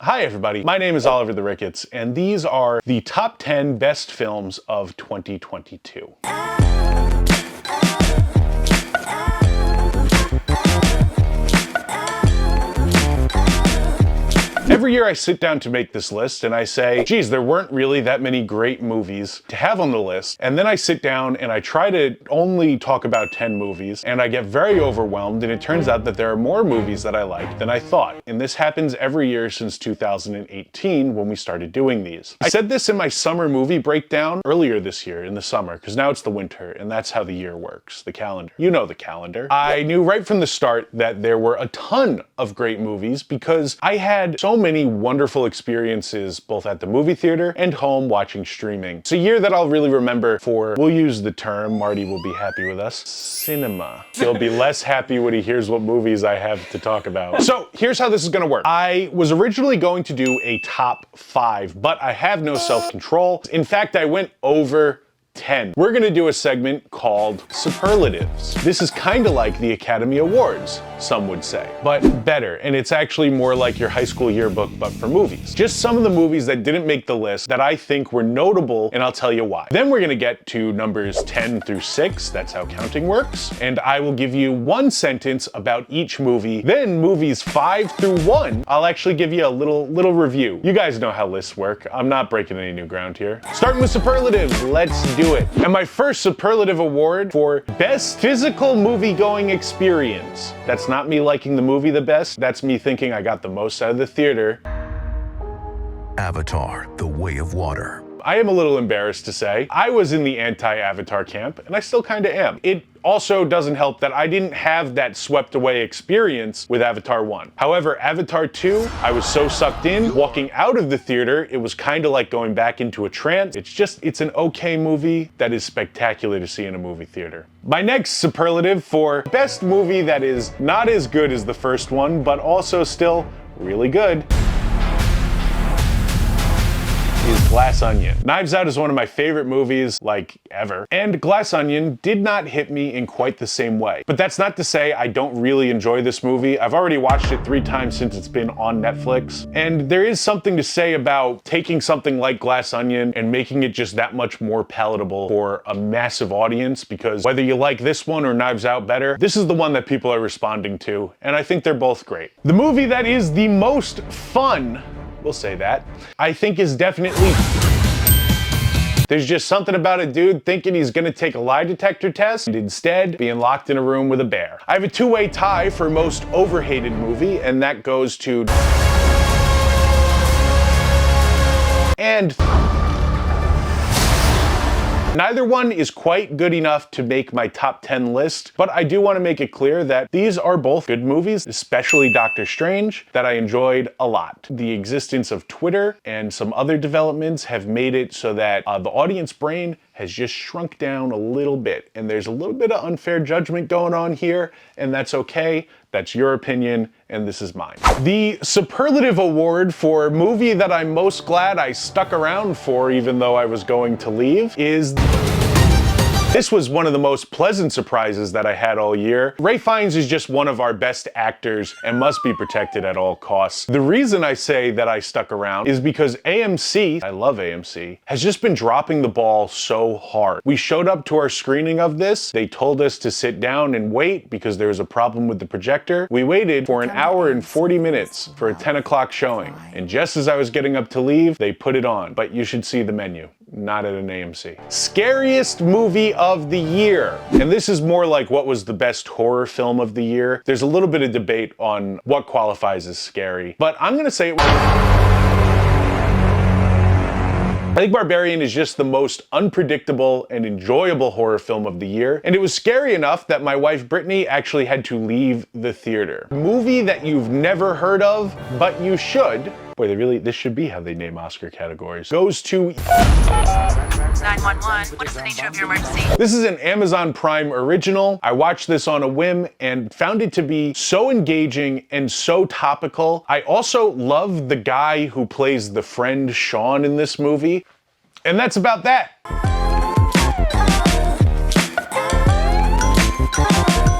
Hi everybody, my name is Oliver the Ricketts, and these are the top 10 best films of 2022. Every year I sit down to make this list and I say, geez, there weren't really that many great movies to have on the list. And then I sit down and I try to only talk about 10 movies and I get very overwhelmed, and it turns out that there are more movies that I like than I thought. And this happens every year since 2018 when we started doing these. I said this in my summer movie breakdown earlier this year in the summer, because now it's the winter and that's how the year works, the calendar. You know the calendar. I knew right from the start that there were a ton of great movies because I had so many wonderful experiences both at the movie theater and home watching streaming. It's a year that I'll really remember for, we'll use the term, Marty will be happy with us, cinema. He'll be less happy when he hears what movies I have to talk about. So here's how this is gonna work. I was originally going to do a top 5, but I have no self-control. In fact, I went over 10. We're gonna do a segment called Superlatives. This is kind of like the Academy Awards, some would say, but better. And it's actually more like your high school yearbook, but for movies. Just some of the movies that didn't make the list that I think were notable, and I'll tell you why. Then we're gonna get to numbers 10 through 6, that's how counting works. And I will give you one sentence about each movie. Then movies 5 through 1, I'll actually give you a little review. You guys know how lists work. I'm not breaking any new ground here. Starting with Superlatives, let's do it. And my first superlative award for best physical movie-going experience. That's not me liking the movie the best, that's me thinking I got the most out of the theater. Avatar: The Way of Water. I am a little embarrassed to say, I was in the anti-Avatar camp, and I still kinda am. It also doesn't help that I didn't have that swept away experience with Avatar 1. However, Avatar 2, I was so sucked in, walking out of the theater, it was kinda like going back into a trance. It's an okay movie that is spectacular to see in a movie theater. My next superlative for best movie that is not as good as the first one, but also still really good, is Glass Onion. Knives Out is one of my favorite movies, like, ever. And Glass Onion did not hit me in quite the same way. But that's not to say I don't really enjoy this movie. I've already watched it 3 times since it's been on Netflix. And there is something to say about taking something like Glass Onion and making it just that much more palatable for a massive audience, because whether you like this one or Knives Out better, this is the one that people are responding to, and I think they're both great. The movie that is the most fun, we'll say that, I think is definitely... There's just something about a dude thinking he's gonna take a lie detector test and instead being locked in a room with a bear. I have a 2-way tie for most overhated movie, and that goes to... and... Neither one is quite good enough to make my top 10 list, but I do want to make it clear that these are both good movies, especially Doctor Strange, that I enjoyed a lot. The existence of Twitter and some other developments have made it so that the audience brain has just shrunk down a little bit, and there's a little bit of unfair judgment going on here, and that's okay. That's your opinion, and this is mine. The superlative award for movie that I'm most glad I stuck around for, even though I was going to leave, is... This was one of the most pleasant surprises that I had all year. Ralph Fiennes is just one of our best actors and must be protected at all costs. The reason I say that I stuck around is because AMC, I love AMC, has just been dropping the ball so hard. We showed up to our screening of this. They told us to sit down and wait because there was a problem with the projector. We waited for 1 hour and 40 minutes for a 10 o'clock showing. And just as I was getting up to leave, they put it on. But you should see the menu. Not at an AMC. Scariest movie of the year. And this is more like what was the best horror film of the year. There's a little bit of debate on what qualifies as scary, but I'm gonna say it was... I think Barbarian is just the most unpredictable and enjoyable horror film of the year, and it was scary enough that my wife Brittany actually had to leave the theater. Movie that you've never heard of, but you should. Boy, this should be how they name Oscar categories. Goes to... 911, what is the nature of your emergency? This is an Amazon Prime original. I watched this on a whim and found it to be so engaging and so topical. I also love the guy who plays the friend Sean in this movie. And that's about that.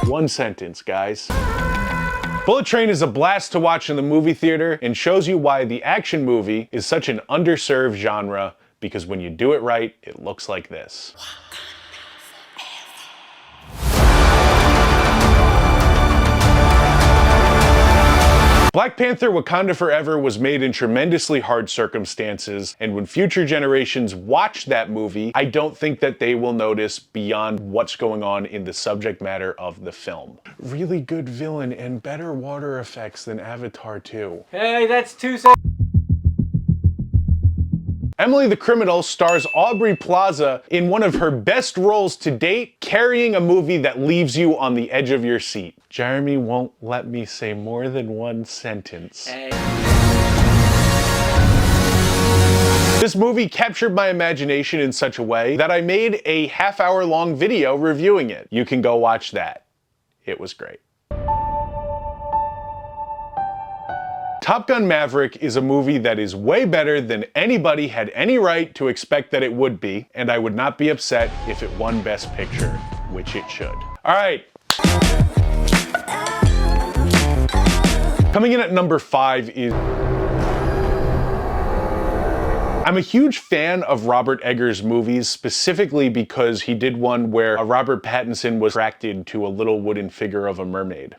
One sentence, guys. Bullet Train is a blast to watch in the movie theater and shows you why the action movie is such an underserved genre, because when you do it right, it looks like this. Black Panther: Wakanda Forever was made in tremendously hard circumstances, and when future generations watch that movie, I don't think that they will notice beyond what's going on in the subject matter of the film. Really good villain and better water effects than Avatar 2. Hey, that's 2 seconds. Emily the Criminal stars Aubrey Plaza in one of her best roles to date, carrying a movie that leaves you on the edge of your seat. Jeremy won't let me say more than one sentence. Hey. This movie captured my imagination in such a way that I made a half-hour-long video reviewing it. You can go watch that. It was great. Top Gun: Maverick is a movie that is way better than anybody had any right to expect that it would be, and I would not be upset if it won Best Picture, which it should. All right. Coming in at number 5 is... I'm a huge fan of Robert Eggers' movies, specifically because he did one where Robert Pattinson was attracted to a little wooden figure of a mermaid.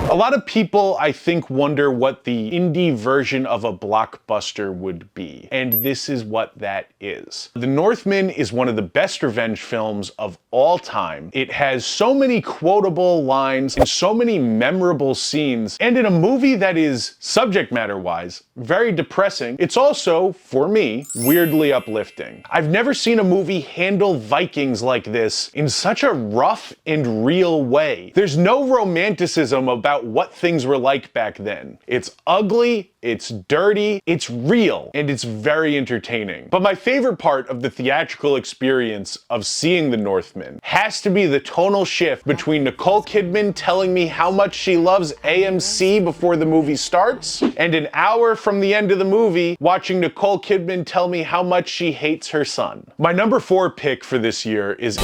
A lot of people, I think, wonder what the indie version of a blockbuster would be, and this is what that is. The Northman is one of the best revenge films of all time. It has so many quotable lines and so many memorable scenes, and in a movie that is, subject matter-wise, very depressing, it's also, for me, weirdly uplifting. I've never seen a movie handle Vikings like this in such a rough and real way. There's no romanticism about what things were like back then. It's ugly, it's dirty, it's real, and it's very entertaining. But my favorite part of the theatrical experience of seeing The Northman has to be the tonal shift between Nicole Kidman telling me how much she loves AMC before the movie starts, and an hour from the end of the movie, watching Nicole Kidman tell me how much she hates her son. My number 4 pick for this year is...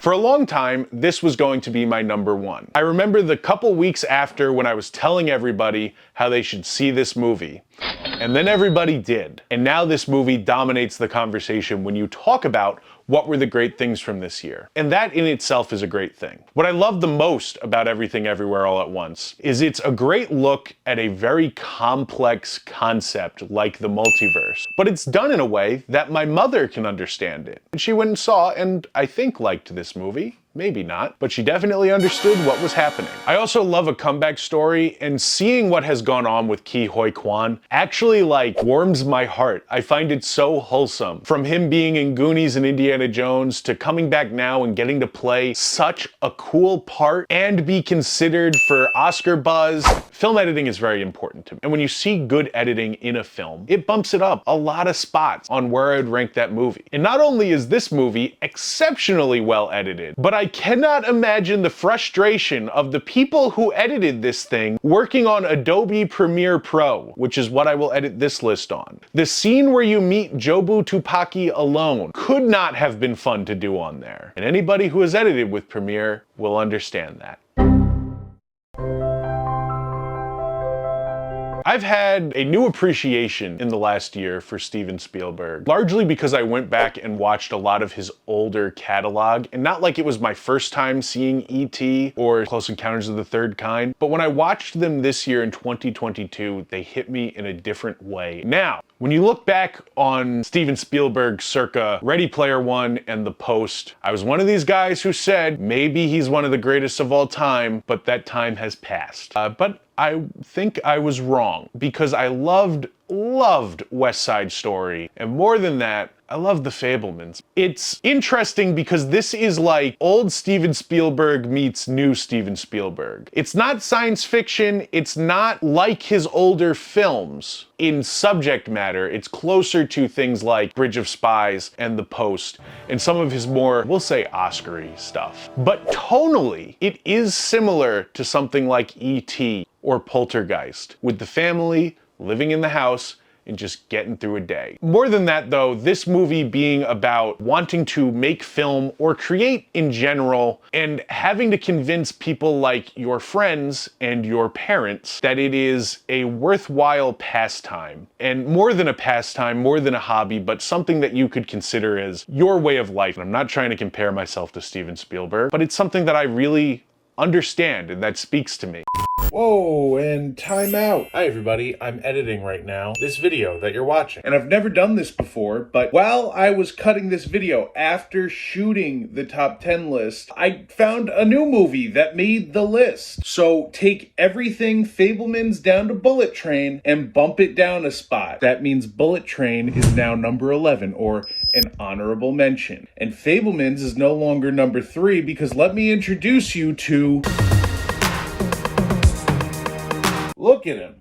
For a long time, this was going to be my number 1. I remember the couple weeks after when I was telling everybody how they should see this movie. And then everybody did. And now this movie dominates the conversation when you talk about what were the great things from this year. And that in itself is a great thing. What I love the most about Everything Everywhere All at Once is it's a great look at a very complex concept like the multiverse. But it's done in a way that my mother can understand it. And she went and saw and I think liked this movie. Maybe not, but she definitely understood what was happening. I also love a comeback story, and seeing what has gone on with Ke Huy Quan actually warms my heart. I find it so wholesome. From him being in Goonies and Indiana Jones to coming back now and getting to play such a cool part and be considered for Oscar buzz. Film editing is very important to me. And when you see good editing in a film, it bumps it up a lot of spots on where I would rank that movie. And not only is this movie exceptionally well edited, but I cannot imagine the frustration of the people who edited this thing working on Adobe Premiere Pro, which is what I will edit this list on. The scene where you meet Jobu Tupaki alone could not have been fun to do on there. And anybody who has edited with Premiere will understand that. I've had a new appreciation in the last year for Steven Spielberg, largely because I went back and watched a lot of his older catalog, and not like it was my first time seeing E.T. or Close Encounters of the Third Kind, but when I watched them this year in 2022, they hit me in a different way. Now, when you look back on Steven Spielberg circa Ready Player One and The Post, I was one of these guys who said maybe he's one of the greatest of all time, but that time has passed. But I think I was wrong, because I loved West Side Story, and more than that, I love The Fabelmans. It's interesting because this is like old Steven Spielberg meets new Steven Spielberg. It's not science fiction, it's not like his older films. In subject matter, it's closer to things like Bridge of Spies and The Post, and some of his more, we'll say, Oscar-y stuff. But tonally, it is similar to something like E.T. or Poltergeist, with the family living in the house and just getting through a day. More than that though, this movie being about wanting to make film or create in general and having to convince people like your friends and your parents that it is a worthwhile pastime. And more than a pastime, more than a hobby, but something that you could consider as your way of life. And I'm not trying to compare myself to Steven Spielberg, but it's something that I really understand and that speaks to me. Whoa, and time out. Hi everybody, I'm editing right now this video that you're watching. And I've never done this before, but while I was cutting this video after shooting the top 10 list, I found a new movie that made the list. So take everything Fabelmans down to Bullet Train and bump it down a spot. That means Bullet Train is now number 11, or an honorable mention. And Fabelmans is no longer number 3 because let me introduce you to... Look at him.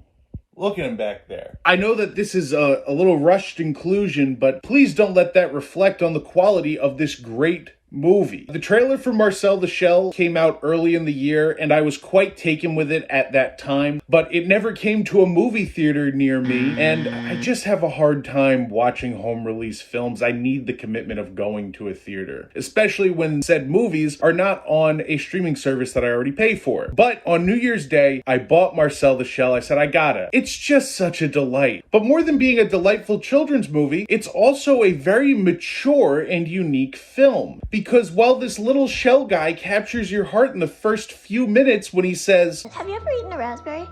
Look at him back there. I know that this is a little rushed inclusion, but please don't let that reflect on the quality of this great movie. The trailer for Marcel the Shell came out early in the year, and I was quite taken with it at that time, but it never came to a movie theater near me, and I just have a hard time watching home release films. I need the commitment of going to a theater, especially when said movies are not on a streaming service that I already pay for. But on New Year's Day, I bought Marcel the Shell. I said, I gotta. It's just such a delight. But more than being a delightful children's movie, it's also a very mature and unique film. Because while this little shell guy captures your heart in the first few minutes when he says, "Have you ever eaten a raspberry?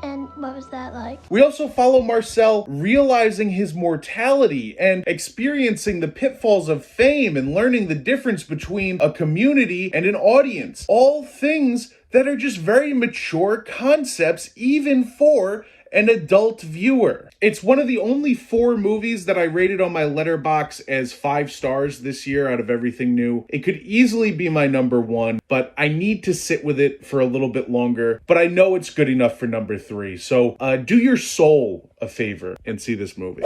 And what was that like?" we also follow Marcel realizing his mortality and experiencing the pitfalls of fame and learning the difference between a community and an audience. All things that are just very mature concepts, even for an adult viewer. It's one of the only 4 movies that I rated on my letterbox as 5 stars this year out of everything new. It could easily be my number 1, but I need to sit with it for a little bit longer. But I know it's good enough for number 3. So do your soul a favor and see this movie.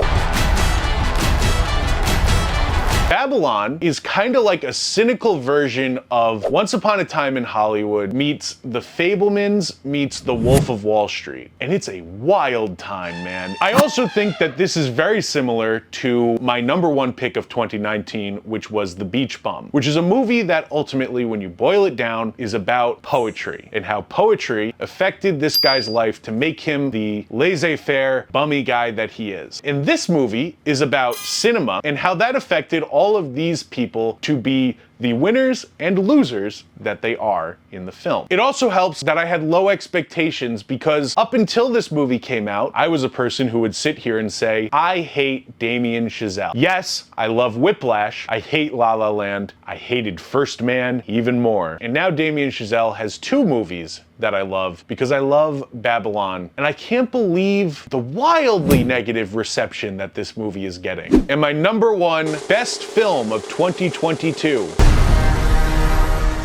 Babylon is kind of like a cynical version of Once Upon a Time in Hollywood meets The Fabelmans meets The Wolf of Wall Street. And it's a wild time, man. I also think that this is very similar to my number 1 pick of 2019, which was The Beach Bum, which is a movie that ultimately, when you boil it down, is about poetry and how poetry affected this guy's life to make him the laissez-faire, bummy guy that he is. And this movie is about cinema and how that affected all of these people to be the winners and losers that they are in the film. It also helps that I had low expectations because up until this movie came out, I was a person who would sit here and say, I hate Damien Chazelle. Yes, I love Whiplash. I hate La La Land. I hated First Man even more. And now Damien Chazelle has 2 movies that I love because I love Babylon. And I can't believe the wildly negative reception that this movie is getting. And my number 1 best film of 2022.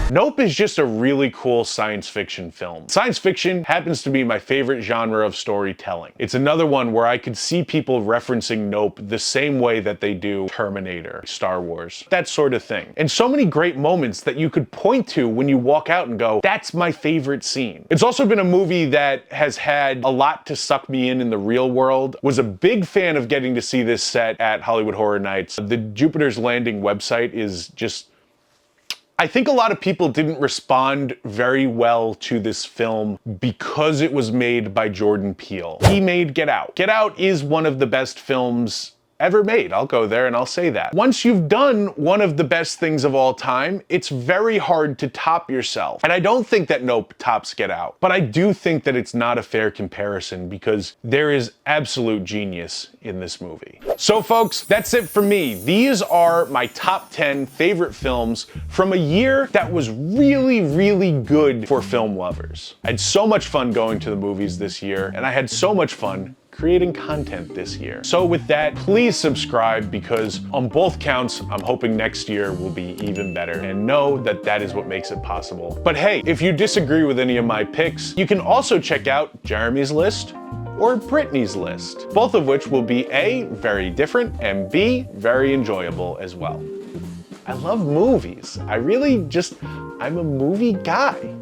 Nope is just a really cool science fiction film. Science fiction happens to be my favorite genre of storytelling. It's another one where I could see people referencing Nope the same way that they do Terminator, Star Wars, that sort of thing. And so many great moments that you could point to when you walk out and go, that's my favorite scene. It's also been a movie that has had a lot to suck me in the real world. Was a big fan of getting to see this set at Hollywood Horror Nights. The Jupiter's Landing website is just... I think a lot of people didn't respond very well to this film because it was made by Jordan Peele. He made Get Out. Get Out is one of the best films ever made. I'll go there and I'll say that. Once you've done one of the best things of all time, it's very hard to top yourself. And I don't think that Nope tops Get Out, but I do think that it's not a fair comparison because there is absolute genius in this movie. So folks, that's it for me. These are my top 10 favorite films from a year that was really, really good for film lovers. I had so much fun going to the movies this year, and I had so much fun creating content this year. So with that, please subscribe because on both counts, I'm hoping next year will be even better, and know that that is what makes it possible. But hey, if you disagree with any of my picks, you can also check out Jeremy's list or Brittany's list, both of which will be A, very different, and B, very enjoyable as well. I love movies. I'm a movie guy.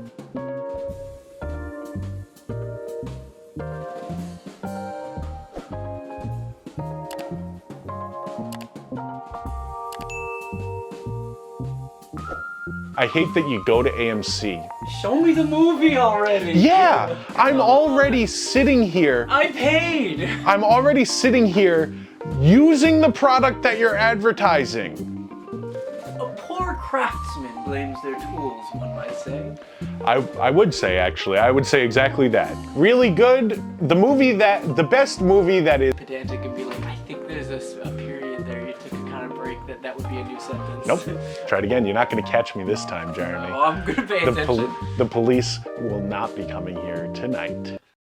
I hate that you go to AMC. Show me the movie already. Yeah, I'm already sitting here. I paid. I'm already sitting here using the product that you're advertising. A poor craftsman blames their tools, one might say. I would say, actually, I would say exactly that. Really good, the best movie that is... Pedantic and be like, I think there's a period there you took a kind of break that would be a new sentence. Nope, try it again. You're not gonna catch me this time, Jeremy. Oh, I'm gonna pay attention. The police will not be coming here tonight.